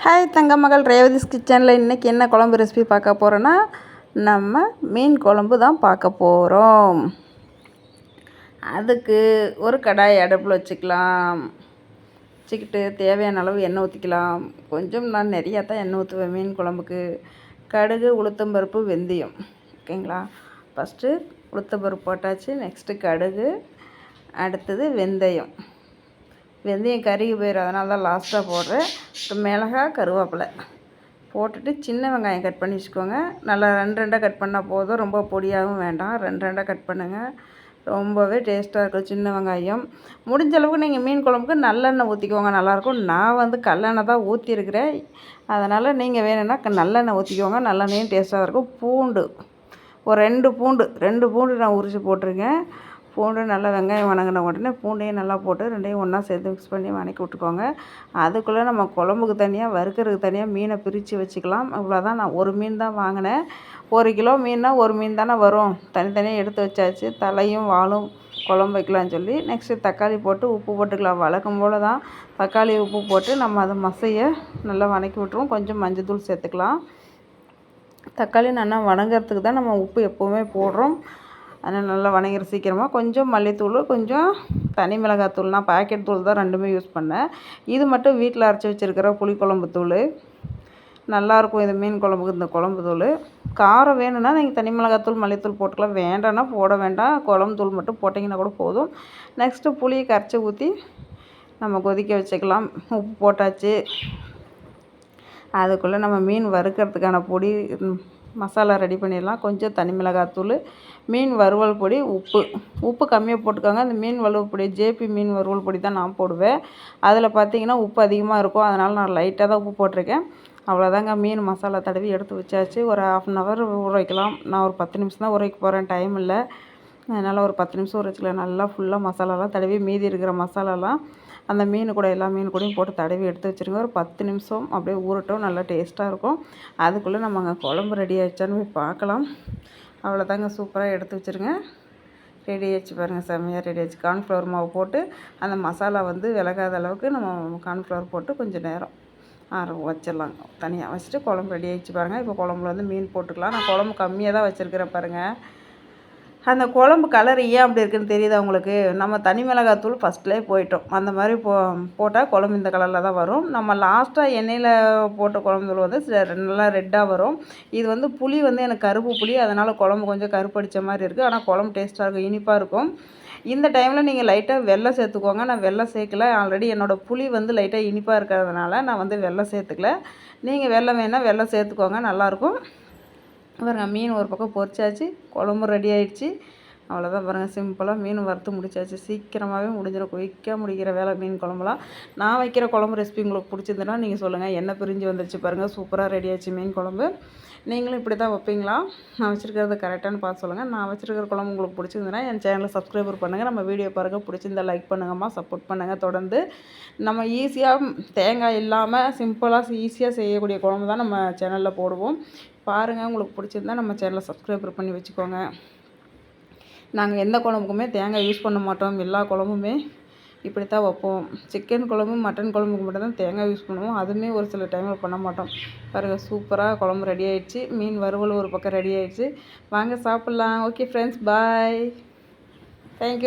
Hi தங்க மகள் ரேவதிஸ் கிச்சனில் இன்றைக்கி என்ன குழம்பு ரெசிபி பார்க்க போகிறோன்னா நம்ம மீன் குழம்பு தான் பார்க்க போகிறோம். அதுக்கு ஒரு கடாய் அடுப்பில் வச்சுக்கிட்டு தேவையான அளவு எண்ணெய் ஊற்றிக்கலாம். கொஞ்சம் நான் நிறையா தான் எண்ணெய் ஊற்றுவேன் மீன் குழம்புக்கு. கடுகு, உளுத்தம்பருப்பு, வெந்தயம், ஓகேங்களா. ஃபஸ்ட்டு உளுத்தம்பருப்பு போட்டாச்சு, நெக்ஸ்ட்டு கடுகு, அடுத்தது வெந்தயம். வெந்தயம் கருகி போயிடும், அதனால தான் லாஸ்ட்டாக போடுறேன். இப்போ மிளகாய், கருவேப்பிலை போட்டுட்டு சின்ன வெங்காயம் கட் பண்ணி வச்சுக்கோங்க. நல்லா ரெண்டாக கட் பண்ணால் போதும், ரொம்ப பொடியாகவும் வேண்டாம். ரெண்டாக கட் பண்ணுங்கள், ரொம்பவே டேஸ்ட்டாக இருக்கும் சின்ன வெங்காயம். முடிஞ்ச அளவுக்கு நீங்கள் மீன் குழம்புக்கு நல்லெண்ணெய் ஊற்றிக்கோங்க, நல்லாயிருக்கும். நான் கல்லெண்ணெய் தான் ஊற்றிருக்கிறேன், அதனால் நீங்கள் வேணும்னா நல்லெண்ணெய் ஊற்றிக்கோங்க. நல்லெண்ணெயும் டேஸ்ட்டாக இருக்கும். பூண்டு ஒரு ரெண்டு பூண்டு நான் உரித்து போட்டிருக்கேன். பூண்டு நல்லா வெங்காயம் வணங்கின உடனே பூண்டையும் நல்லா போட்டு ரெண்டையும் ஒன்றா சேர்த்து மிக்ஸ் பண்ணி வணக்கி விட்டுக்கோங்க. அதுக்குள்ளே நம்ம குழம்புக்கு தனியாக, வறுக்கிறதுக்கு தனியாக மீனை பிரித்து வச்சுக்கலாம். இவ்வளோதான். நான் ஒரு மீன் தான் வாங்கினேன். 1 கிலோ மீன்னா ஒரு மீன் தானே வரும். தனித்தனியாக எடுத்து வச்சாச்சு. தலையும் வாலும் குழம்பு வைக்கலான்னு சொல்லி நெக்ஸ்ட்டு தக்காளி போட்டு உப்பு போட்டுக்கலாம். வழக்கம் போல் தான் தக்காளி உப்பு போட்டு நம்ம அதை மசையை நல்லா வணக்கி விட்டுருவோம். கொஞ்சம் மஞ்சள் தூள் சேர்த்துக்கலாம். தக்காளி நல்லா வணங்கிறதுக்கு தான் நம்ம உப்பு எப்போவுமே போடுறோம். அதனால் நல்லா வணங்கிற சீக்கிரமாக. கொஞ்சம் மல்லித்தூள், கொஞ்சம் தனி மிளகாத்தூள். நான் பாக்கெட் தூள் தான் ரெண்டுமே யூஸ் பண்ணேன். இது மட்டும் வீட்டில் அரைச்சி வச்சுருக்கிற புளிக்குழம்பு தூள். நல்லாயிருக்கும் இது மீன் குழம்புக்கு இந்த குழம்பு தூள். காரம் வேணும்னா நீங்கள் தனி மிளகாத்தூள், மல்லித்தூள் போட்டுக்கலாம். வேண்டாம்னா போட வேண்டாம், குழம்பு தூள் மட்டும் போட்டிங்கன்னா கூட போதும். நெக்ஸ்ட்டு புளியை கரைச்சி ஊற்றி நம்ம கொதிக்க வச்சுக்கலாம். உப்பு போட்டாச்சு. அதுக்குள்ளே நம்ம மீன் வறுக்கிறதுக்கான பொடி மசாலா ரெடி பண்ணிடலாம். கொஞ்சம் தனி மிளகாத்தூள், மீன் வறுவல் பொடி, உப்பு கம்மியாக போட்டுக்கோங்க. அந்த மீன் வறுவல் பொடி ஜேபி மீன் வறுவல் பொடி தான் நான் போடுவேன். அதில் பார்த்திங்கன்னா உப்பு அதிகமாக இருக்கும், அதனால் நான் லைட்டாக தான் உப்பு போட்டிருக்கேன். அவ்வளோதாங்க. மீன் மசாலா தடவி எடுத்து வச்சாச்சு. ஒரு 1/2 ஊற வைக்கலாம். நான் ஒரு 10 நிமிஷம் தான் ஊற வைக்க போகிறேன், டைம் இல்லை. அதனால் ஒரு 10 நிமிஷம் ஊற வச்சுக்கலாம். நல்லா ஃபுல்லாக மசாலாலாம் தடவி மீதி இருக்கிற மசாலாலாம் அந்த மீன் கூட எல்லா மீன் கூடயும் போட்டு தடவி எடுத்து வச்சுருங்க. ஒரு 10 நிமிஷம் அப்படியே ஊறட்டும், நல்லா டேஸ்ட்டாக இருக்கும். அதுக்குள்ளே நம்ம அங்கே குழம்பு ரெடி ஆகிடுச்சான்னு போய் பார்க்கலாம். அவ்வளோதாங்க, சூப்பராக எடுத்து வச்சுருங்க. ரெடி ஆகிடுச்சு பாருங்கள், செம்மையாக ரெடி ஆகிடுச்சு. கார்ன்ஃப்ளவர் மாவு போட்டு அந்த மசாலா விலகாத அளவுக்கு நம்ம கார்ன்ஃப்ளவர் போட்டு கொஞ்சம் நேரம் வச்சிடலாம். தனியாக வச்சுட்டு குழம்பு ரெடி ஆகிடுச்சு பாருங்கள். இப்போ குழம்புல மீன் போட்டுக்கலாம். நான் குழம்பு கம்மியாக தான் வச்சுருக்கிறேன் பாருங்கள். அந்த குழம்பு கலர் ஏன் அப்படி இருக்குதுன்னு தெரியுதா உங்களுக்கு? நம்ம தனி மிளகாத்தூள் ஃபஸ்ட்லேயே போயிட்டோம். அந்த மாதிரி போட்டால் குழம்பு இந்த கலரில் தான் வரும். நம்ம லாஸ்ட்டாக எண்ணெயில் போட்ட குழம்பு தூள் நல்லா ரெட்டாக வரும். இது புளி எனக்கு கருப்பு புளி, அதனால் குழம்பு கொஞ்சம் கருப்படித்த மாதிரி இருக்குது. ஆனால் குழம்பு டேஸ்ட்டாக இருக்கும், இனிப்பாக இருக்கும். இந்த டைமில் நீங்கள் லைட்டாக வெல்லம் சேர்த்துக்கோங்க. நான் வெல்லம் சேர்க்கல. ஆல்ரெடி என்னோடய புளி லைட்டாக இனிப்பாக இருக்கிறதுனால நான் வெல்லம் சேர்த்துக்கல. நீங்கள் வெல்லம் வேணால் வெல்லம் சேர்த்துக்கோங்க, நல்லாயிருக்கும். பாருங்கள், மீன் ஒரு பக்கம் பொரிச்சாச்சு, குழம்பு ரெடி ஆகிடுச்சு. அவ்வளோதான் பாருங்கள், சிம்பிளாக மீன் வறுத்து முடிச்சாச்சு. சீக்கிரமாகவே முடிஞ்சிடும், குயிக்காக முடிக்கிற வேலை மீன் குழம்புலாம். நான் வைக்கிற குழம்பு ரெசிபி உங்களுக்கு பிடிச்சிருந்துன்னா நீங்கள் சொல்லுங்கள். எண்ணெய் பிரிஞ்சு வந்துருச்சு பாருங்கள், சூப்பராக ரெடி ஆச்சு மீன் குழம்பு. நீங்களும் இப்படி தான் வைப்பீங்களா? நான் வச்சுருக்கிறது கரெக்டானு பார்த்து சொல்லுங்கள். நான் வச்சுருக்கிற குழம்பு உங்களுக்கு பிடிச்சிருந்துன்னா என் சேனலை சப்ஸ்கிரைபர் பண்ணுங்கள். நம்ம வீடியோ பாருங்கள், பிடிச்சிருந்தா லைக் பண்ணுங்கம்மா, சப்போர்ட் பண்ணுங்கள். தொடர்ந்து நம்ம ஈஸியாக தேங்காய் இல்லாமல் சிம்பிளாக ஈஸியாக செய்யக்கூடிய குழம்பு தான் நம்ம சேனலில் போடுவோம். பாருங்கள், உங்களுக்கு பிடிச்சிருந்தா நம்ம சேனலை சப்ஸ்கிரைபர் பண்ணி வச்சுக்கோங்க. நாங்கள் எந்த குழம்புக்குமே தேங்காய் யூஸ் பண்ண மாட்டோம். எல்லா குழம்புமே இப்படி தான் வைப்போம். சிக்கன் குழம்பு, மட்டன் குழம்புக்கு மட்டும் தான் தேங்காய் யூஸ் பண்ணுவோம். அதுவுமே ஒரு சில டைமில் பண்ண மாட்டோம். பாருங்கள், சூப்பராக குழம்பு ரெடி ஆகிடுச்சு. மீன் வறுவல் ஒரு பக்கம் ரெடி ஆகிடுச்சு. வாங்க சாப்பிட்லாம். ஓகே ஃப்ரெண்ட்ஸ், பாய், தேங்க்யூ.